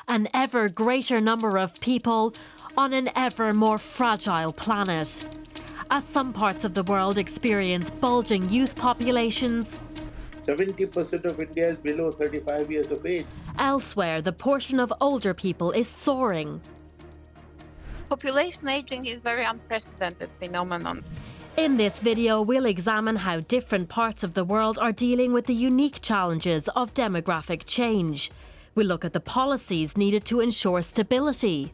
An ever greater number of people on an ever more fragile planet. As some parts of the world experience bulging youth populations, 70% of India is below 35 years of age. Elsewhere, the portion of older people is soaring. Population aging is a very unprecedented phenomenon. In this video, we'll examine how different parts of the world are dealing with the unique challenges of demographic change. We'll look at the policies needed to ensure stability.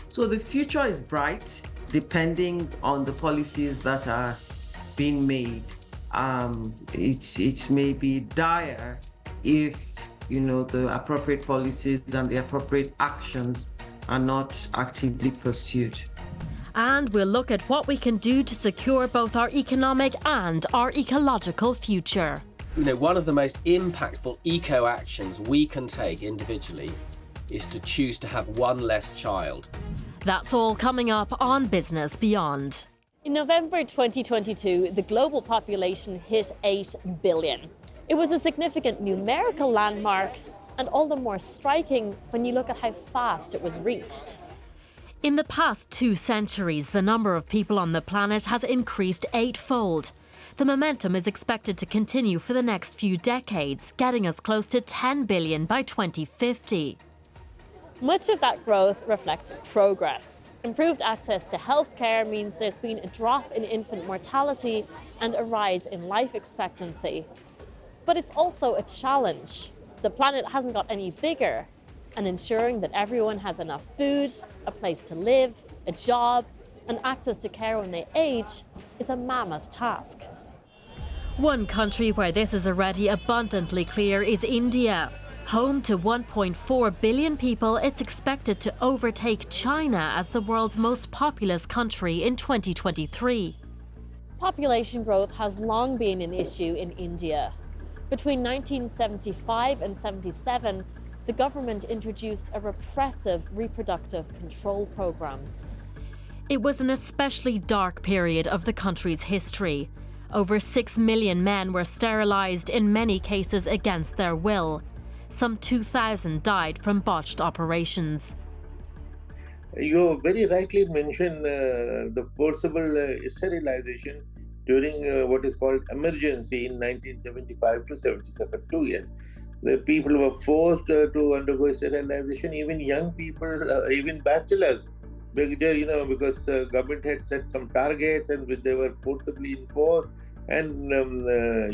So the future is bright, depending on the policies that are being made. It may be dire if the appropriate policies and the appropriate actions are not actively pursued. And we'll look at what we can do to secure both our economic and our ecological future. One of the most impactful eco-actions we can take individually is to choose to have one less child. That's all coming up on Business Beyond. In November 2022, the global population hit 8 billion. It was a significant numerical landmark, and all the more striking when you look at how fast it was reached. In the past 2 centuries, the number of people on the planet has increased 8-fold. The momentum is expected to continue for the next few decades, getting us close to 10 billion by 2050. Much of that growth reflects progress. Improved access to healthcare means there's been a drop in infant mortality and a rise in life expectancy. But it's also a challenge. The planet hasn't got any bigger, and ensuring that everyone has enough food, a place to live, a job, and access to care when they age is a mammoth task. One country where this is already abundantly clear is India. Home to 1.4 billion people, it's expected to overtake China as the world's most populous country in 2023. Population growth has long been an issue in India. Between 1975 and 77, the government introduced a repressive reproductive control program. It was an especially dark period of the country's history. Over 6 million men were sterilised, in many cases against their will. Some 2,000 died from botched operations. You very rightly mentioned the forcible sterilization during what is called emergency in 1975 to 77, 2 years. The people were forced to undergo sterilization, even young people, even bachelors, because government had set some targets and they were forcibly enforced. And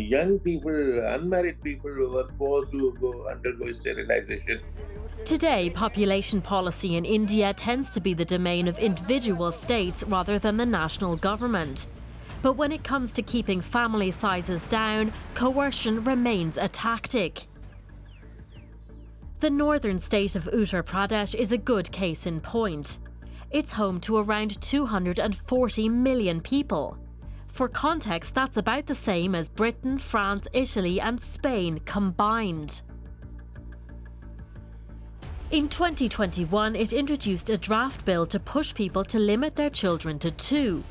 young people, unmarried people were forced to undergo sterilization. Today, population policy in India tends to be the domain of individual states rather than the national government. But when it comes to keeping family sizes down, coercion remains a tactic. The northern state of Uttar Pradesh is a good case in point. It's home to around 240 million people. For context, that's about the same as Britain, France, Italy and Spain combined. In 2021, it introduced a draft bill to push people to limit their children to 2.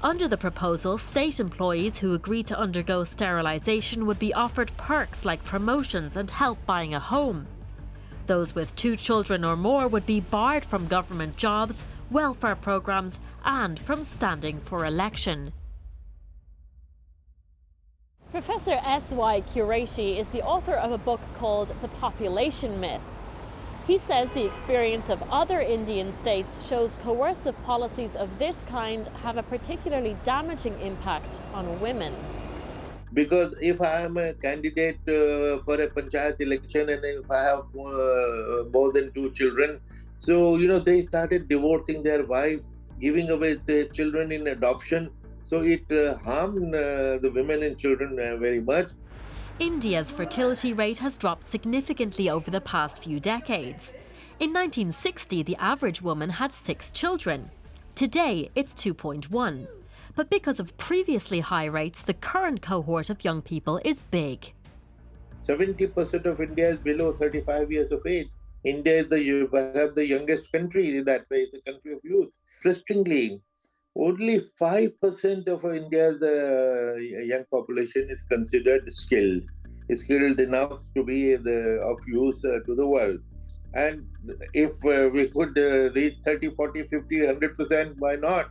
Under the proposal, state employees who agreed to undergo sterilisation would be offered perks like promotions and help buying a home. Those with 2 children or more would be barred from government jobs, welfare programmes and from standing for election. Professor S.Y. Qureshi is the author of a book called The Population Myth. He says the experience of other Indian states shows coercive policies of this kind have a particularly damaging impact on women. Because if I am a candidate for a panchayat election and if I have more than 2 children, so they started divorcing their wives, giving away their children in adoption. So it harmed the women and children very much. India's fertility rate has dropped significantly over the past few decades. In 1960, the average woman had 6 children. Today, it's 2.1. But because of previously high rates, the current cohort of young people is big. 70% of India is below 35 years of age. India is perhaps the youngest country that way. It's a country of youth. Interestingly, only 5% of India's young population is considered skilled enough to be of use to the world. And if we could reach 30, 40, 50, 100%, why not?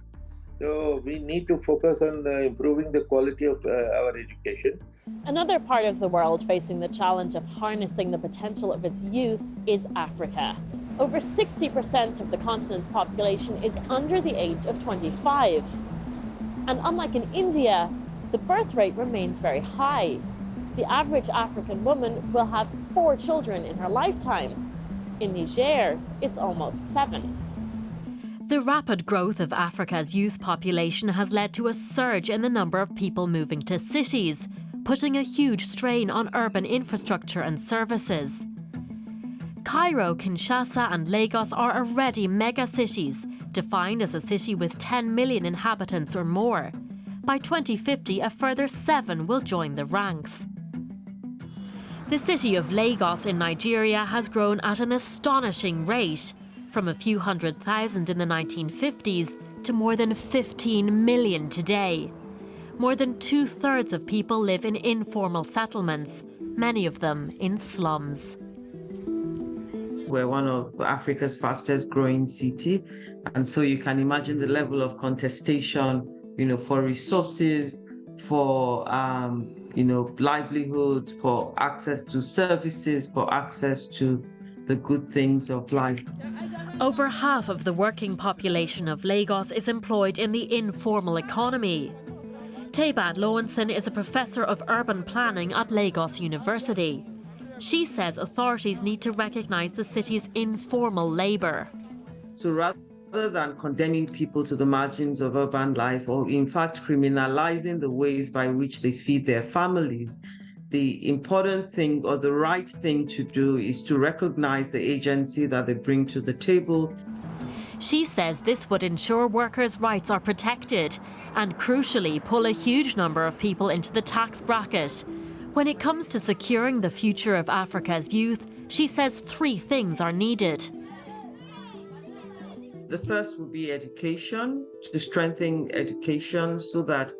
So we need to focus on improving the quality of our education. Another part of the world facing the challenge of harnessing the potential of its youth is Africa. Over 60% of the continent's population is under the age of 25. And unlike in India, the birth rate remains very high. The average African woman will have 4 children in her lifetime. In Niger, it's almost 7. The rapid growth of Africa's youth population has led to a surge in the number of people moving to cities, putting a huge strain on urban infrastructure and services. Cairo, Kinshasa and Lagos are already mega-cities, defined as a city with 10 million inhabitants or more. By 2050, a further 7 will join the ranks. The city of Lagos in Nigeria has grown at an astonishing rate, from a few 100,000 in the 1950s to more than 15 million today. More than 2/3 of people live in informal settlements, many of them in slums. We're one of Africa's fastest growing city. And so you can imagine the level of contestation, for resources, for, livelihood, for access to services, for access to the good things of life. Over half of the working population of Lagos is employed in the informal economy. Tebad Lowenson is a professor of urban planning at Lagos University. She says authorities need to recognise the city's informal labour. So rather than condemning people to the margins of urban life, or in fact criminalising the ways by which they feed their families, the important thing or the right thing to do is to recognise the agency that they bring to the table. She says this would ensure workers' rights are protected and, crucially, pull a huge number of people into the tax bracket. When it comes to securing the future of Africa's youth, she says 3 things are needed. The first would be education, to strengthen education so that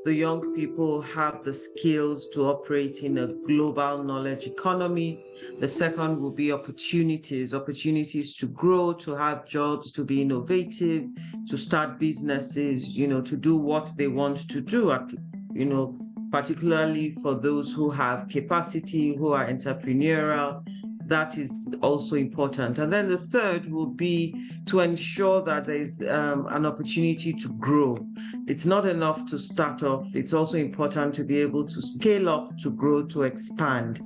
the young people have the skills to operate in a global knowledge economy. The second will be opportunities to grow, to have jobs, to be innovative, to start businesses, to do what they want to do, particularly for those who have capacity, who are entrepreneurial. That is also important. And then the third will be to ensure that there is an opportunity to grow. It's not enough to start off. It's also important to be able to scale up, to grow, to expand.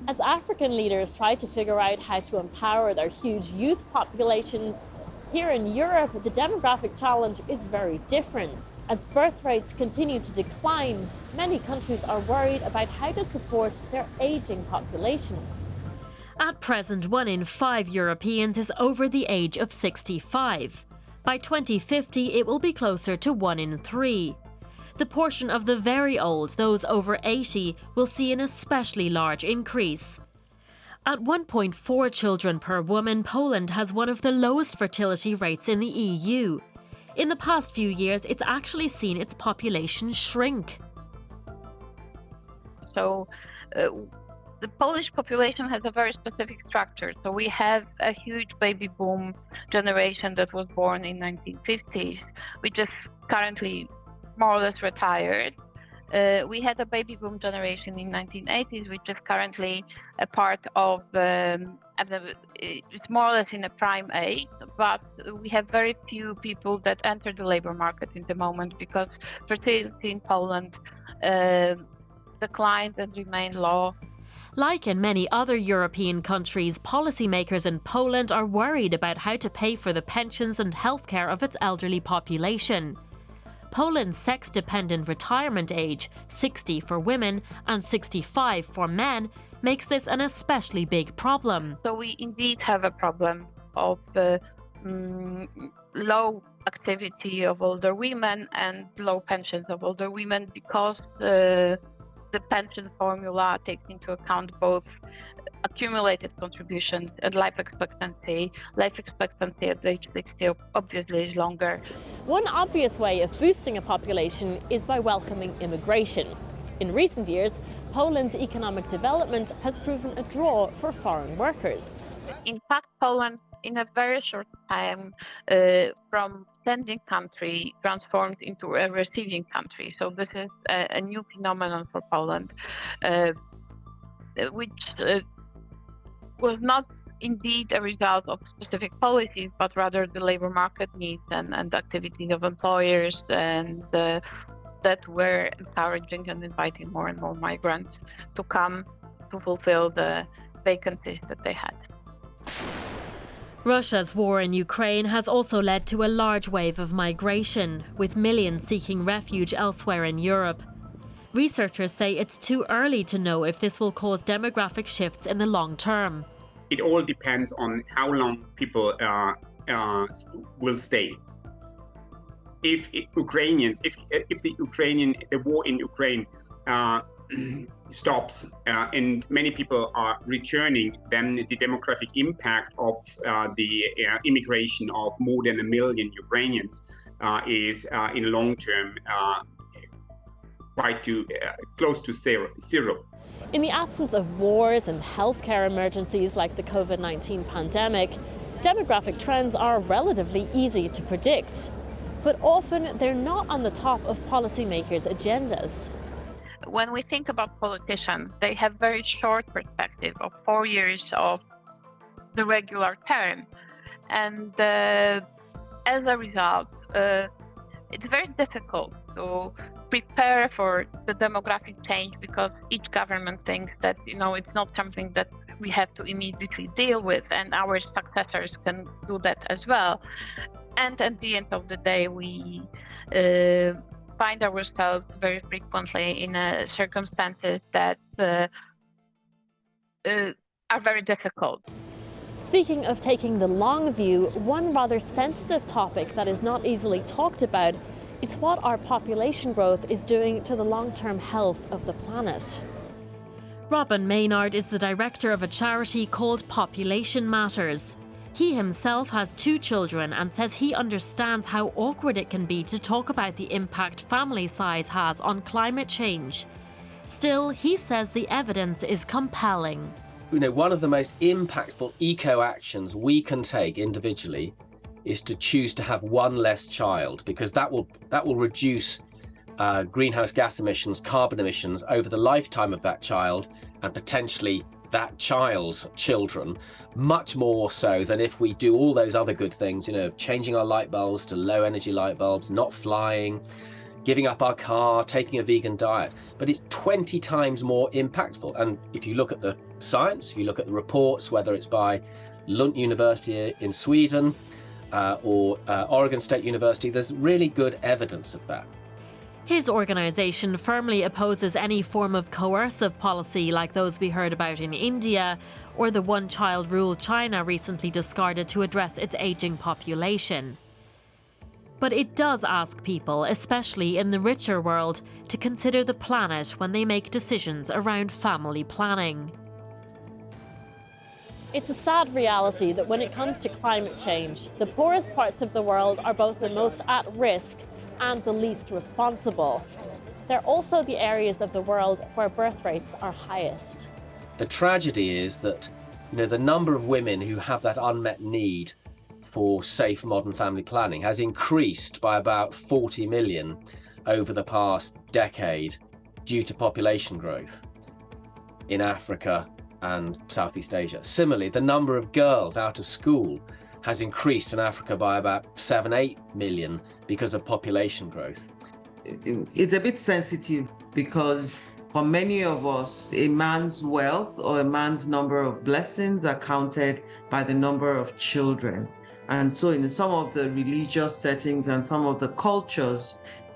As African leaders try to figure out how to empower their huge youth populations, here in Europe, the demographic challenge is very different. As birth rates continue to decline, many countries are worried about how to support their aging populations. At present, 1 in 5 Europeans is over the age of 65. By 2050, it will be closer to 1 in 3. The portion of the very old, those over 80, will see an especially large increase. At 1.4 children per woman, Poland has one of the lowest fertility rates in the EU. In the past few years, it's actually seen its population shrink. So the Polish population has a very specific structure. So we have a huge baby boom generation that was born in 1950s, which is currently more or less retired. We had a baby boom generation in 1980s, which is currently a part of, it's more or less in a prime age, but we have very few people that enter the labor market in the moment because fertility in Poland declined and remained low. Like in many other European countries, policymakers in Poland are worried about how to pay for the pensions and healthcare of its elderly population. Poland's sex-dependent retirement age, 60 for women and 65 for men, makes this an especially big problem. So we indeed have a problem of low activity of older women and low pensions of older women because the pension formula takes into account both accumulated contributions and life expectancy. Life expectancy at age 60 obviously is longer. One obvious way of boosting a population is by welcoming immigration. In recent years, Poland's economic development has proven a draw for foreign workers. In fact, Poland, in a very short time, from sending country, transformed into a receiving country. So this is a new phenomenon for Poland, which was not indeed a result of specific policies, but rather the labor market needs and activities of employers, and that were encouraging and inviting more and more migrants to come to fulfill the vacancies that they had. Russia's war in Ukraine has also led to a large wave of migration, with millions seeking refuge elsewhere in Europe. Researchers say it's too early to know if this will cause demographic shifts in the long term. It all depends on how long people will stay. If the war in Ukraine stops and many people are returning, then the demographic impact of the immigration of more than 1 million Ukrainians is in long term close to zero. In the absence of wars and healthcare emergencies like the COVID-19 pandemic, demographic trends are relatively easy to predict. But often they're not on the top of policymakers' agendas. When we think about politicians, they have very short perspective of 4 years of the regular term. And as a result, it's very difficult to prepare for the demographic change, because each government thinks that, it's not something that we have to immediately deal with, and our successors can do that as well. And at the end of the day, we find ourselves very frequently in circumstances that are very difficult. Speaking of taking the long view, one rather sensitive topic that is not easily talked about is what our population growth is doing to the long-term health of the planet. Robin Maynard is the director of a charity called Population Matters. He himself has 2 children and says he understands how awkward it can be to talk about the impact family size has on climate change. Still, he says the evidence is compelling. One of the most impactful eco-actions we can take individually is to choose to have one less child, because that will reduce greenhouse gas emissions, carbon emissions over the lifetime of that child, and potentially that child's children, much more so than if we do all those other good things, changing our light bulbs to low energy light bulbs, not flying, giving up our car, taking a vegan diet. But it's 20 times more impactful. And if you look at the science, if you look at the reports, whether it's by Lund University in Sweden or Oregon State University, there's really good evidence of that. His organisation firmly opposes any form of coercive policy like those we heard about in India, or the one-child rule China recently discarded to address its ageing population. But it does ask people, especially in the richer world, to consider the planet when they make decisions around family planning. It's a sad reality that when it comes to climate change, the poorest parts of the world are both the most at risk and the least responsible. They're also the areas of the world where birth rates are highest. The tragedy is that, the number of women who have that unmet need for safe modern family planning has increased by about 40 million over the past decade due to population growth in Africa and Southeast Asia. Similarly, the number of girls out of school has increased in Africa by about 7-8 million because of population growth. It's a bit sensitive because for many of us, a man's wealth or a man's number of blessings are counted by the number of children. And so in some of the religious settings and some of the cultures,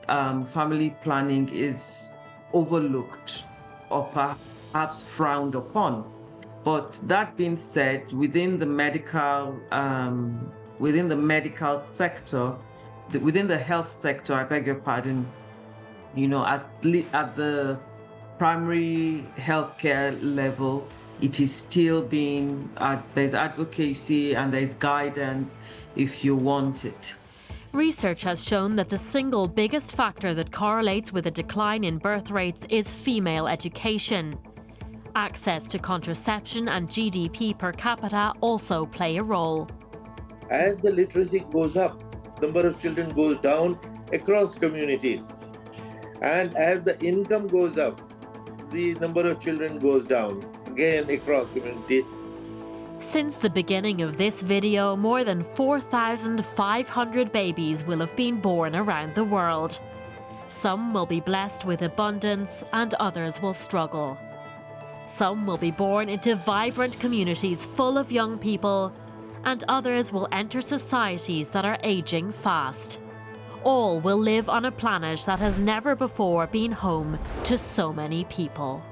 family planning is overlooked or perhaps frowned upon. But that being said, within the medical sector, within the health sector, I beg your pardon, at the primary healthcare level, it is still being, there's advocacy and there's guidance if you want it. Research has shown that the single biggest factor that correlates with a decline in birth rates is female education. Access to contraception and GDP per capita also play a role. As the literacy goes up, number of children goes down across communities. And as the income goes up, the number of children goes down, again across communities. Since the beginning of this video, more than 4,500 babies will have been born around the world. Some will be blessed with abundance and others will struggle. Some will be born into vibrant communities full of young people, and others will enter societies that are aging fast. All will live on a planet that has never before been home to so many people.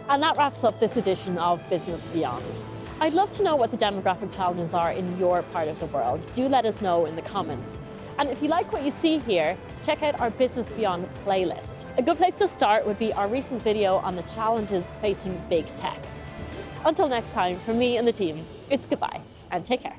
And that wraps up this edition of Business Beyond. I'd love to know what the demographic challenges are in your part of the world. Do let us know in the comments. And if you like what you see here, check out our Business Beyond playlist. A good place to start would be our recent video on the challenges facing big tech. Until next time, from me and the team, it's goodbye and take care.